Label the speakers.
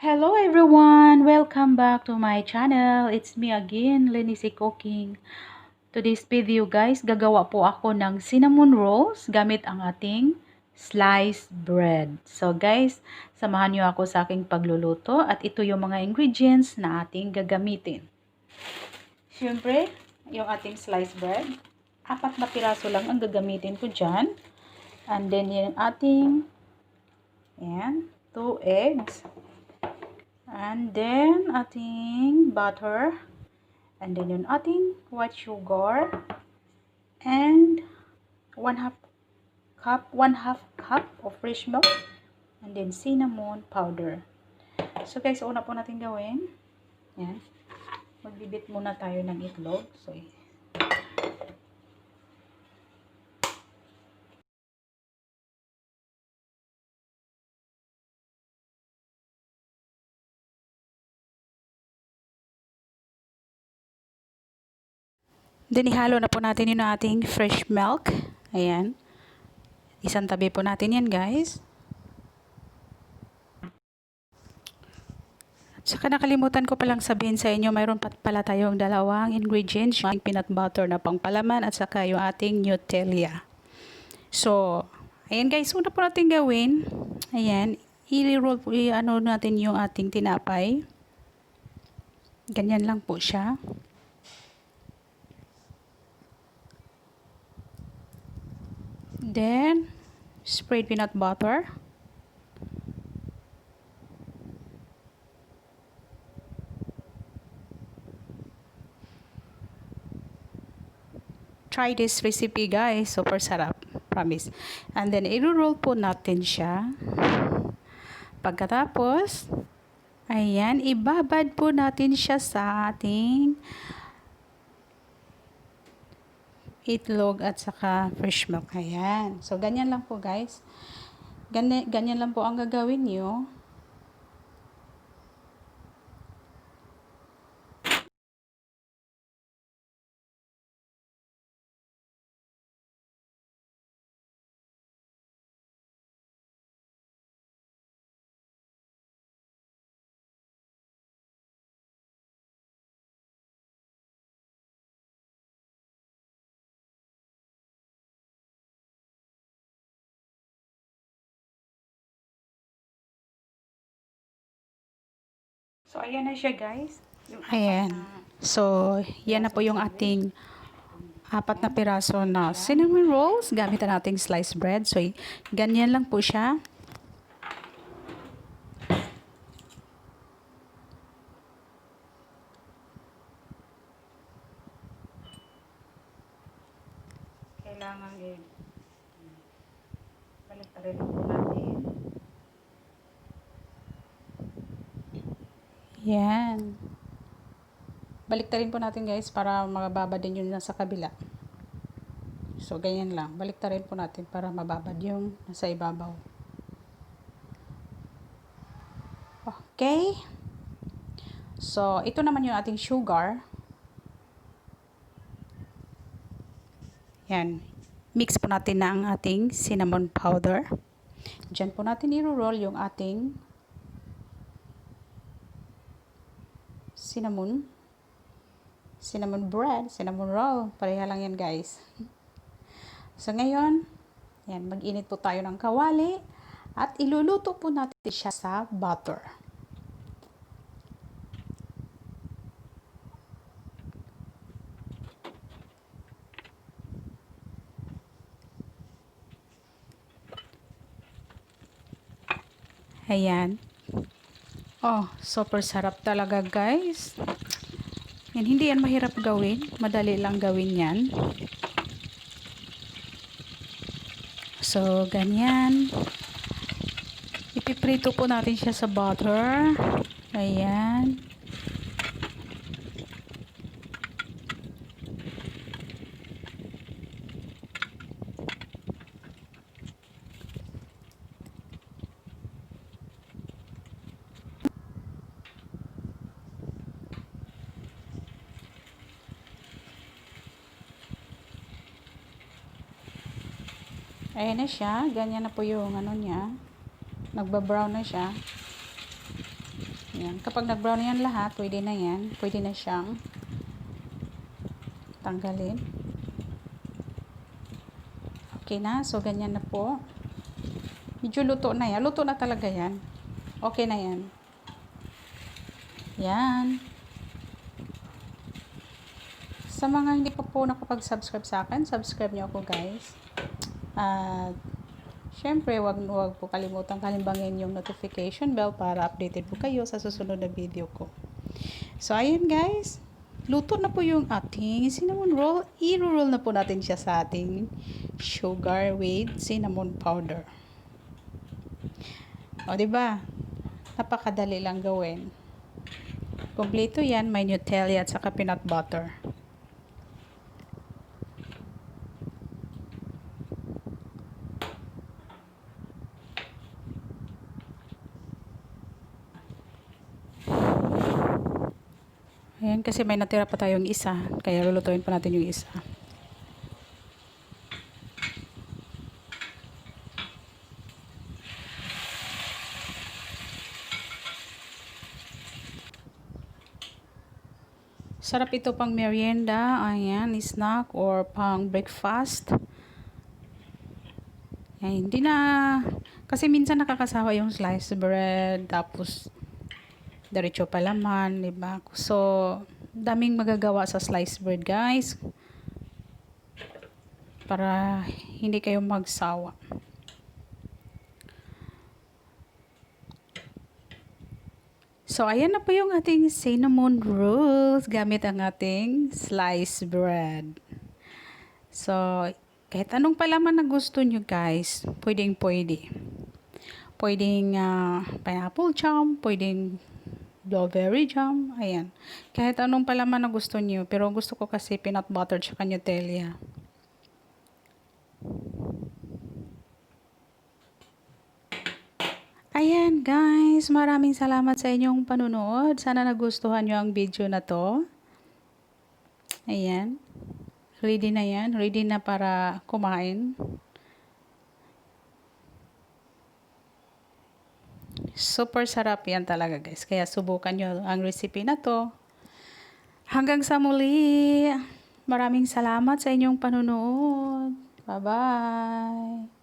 Speaker 1: Hello everyone! Welcome back to my channel. It's me again, Lenny Cooking. Today's video guys, gagawa po ako ng cinnamon rolls gamit ang ating sliced bread. So guys, samahan niyo ako sa aking pagluluto at ito yung mga ingredients na ating gagamitin. Siyempre, yung ating sliced bread. 4 na piraso lang ang gagamitin ko dyan. And then yung ating 2 eggs. And then, ating butter. And then, yung ating white sugar. And 1/2 cup of fresh milk. And then, cinnamon powder. So, guys, una po natin gawin. Yan. Magbibit muna tayo ng itlog. So, then, ihalo na po natin yung ating fresh milk. Ayan. Isang tabi po natin yan, guys. Saka nakalimutan ko palang sabihin sa inyo, mayroon pa pala tayong dalawang ingredients, yung peanut butter na pangpalaman at saka yung ating Nutella. So, ayan guys, una po natin gawin, ayan, i-roll po, ano natin yung ating tinapay. Ganyan lang po siya. Then, spread peanut butter. Try this recipe guys, super sarap, promise. And then i-roll po natin siya. Pagkatapos, ayan, ibabad po natin siya sa ating itlog at saka fresh milk. Ayan. So ganyan lang po guys. Ganyan lang po ang gagawin niyo. So, ayan na siya, guys. Ayan. So, yan na po yung ating 4 na piraso na cinnamon rolls. Gamit na nating sliced bread. So, ganyan lang po siya. Kailangan balik pa rin po natin. Yan. Baliktarin po natin guys para mababad din yung nasa kabila. So, ganyan lang. Baliktarin po natin para mababad yung nasa ibabaw. Okay. So, ito naman yung ating sugar. Yan. Mix po natin na ang ating cinnamon powder. Diyan po natin i-roll yung ating cinnamon bread, cinnamon roll. Pareha lang yan guys. So ngayon, yan, mag-init po tayo ng kawali at iluluto po natin siya sa butter. Ayan. Oh, super sarap talaga guys. Yan, hindi yan mahirap gawin. Madali lang gawin yan. So, ganyan. Ipiprito po natin siya sa butter. Ayan. Ayan na siya. Ganyan na po yung ano niya. Nagba-brown na siya. Ayan. Kapag nag-brown na yan lahat, pwede na yan. Pwede na siyang tanggalin. Okay na. So, ganyan na po. Medyo luto na yan. Luto na talaga yan. Okay na yan. Yan. Sa mga hindi pa po nakapag-subscribe sa akin, subscribe nyo ako guys. At syempre, wag po kalimutan kalimbangin yung notification bell para updated po kayo sa susunod na video ko. So, ayun guys. Luto na po yung ating cinnamon roll. I-roll na po natin siya sa ating sugar with cinnamon powder. O, diba? Napakadali lang gawin. Kompleto yan. May Nutella at saka peanut butter. Ayan, kasi may natira pa tayong isa. Kaya lulutuin pa natin yung isa. Sarap ito pang merienda. Ayan, snack or pang breakfast. Ayan, hindi na... Kasi minsan nakakasawa yung sliced bread. Tapos, diretso pa laman, diba? So, daming magagawa sa sliced bread, guys. Para hindi kayo magsawa. So, ayan na po yung ating cinnamon rolls gamit ang ating sliced bread. So, kahit anong palaman na gusto nyo, guys, pwedeng-pwede. Pwedeng pineapple jam, pwedeng blueberry jam, ayan. Kahit anong palaman na gusto niyo, pero gusto ko kasi peanut butter tsaka Nutella. Ayan guys, maraming salamat sa inyong panunood. Sana nagustuhan nyo ang video na to. Ayan. Ready na yan. Ready na para kumain. Super sarap yan talaga guys. Kaya subukan nyo ang recipe na to. Hanggang sa muli. Maraming salamat sa inyong panunood. Bye-bye.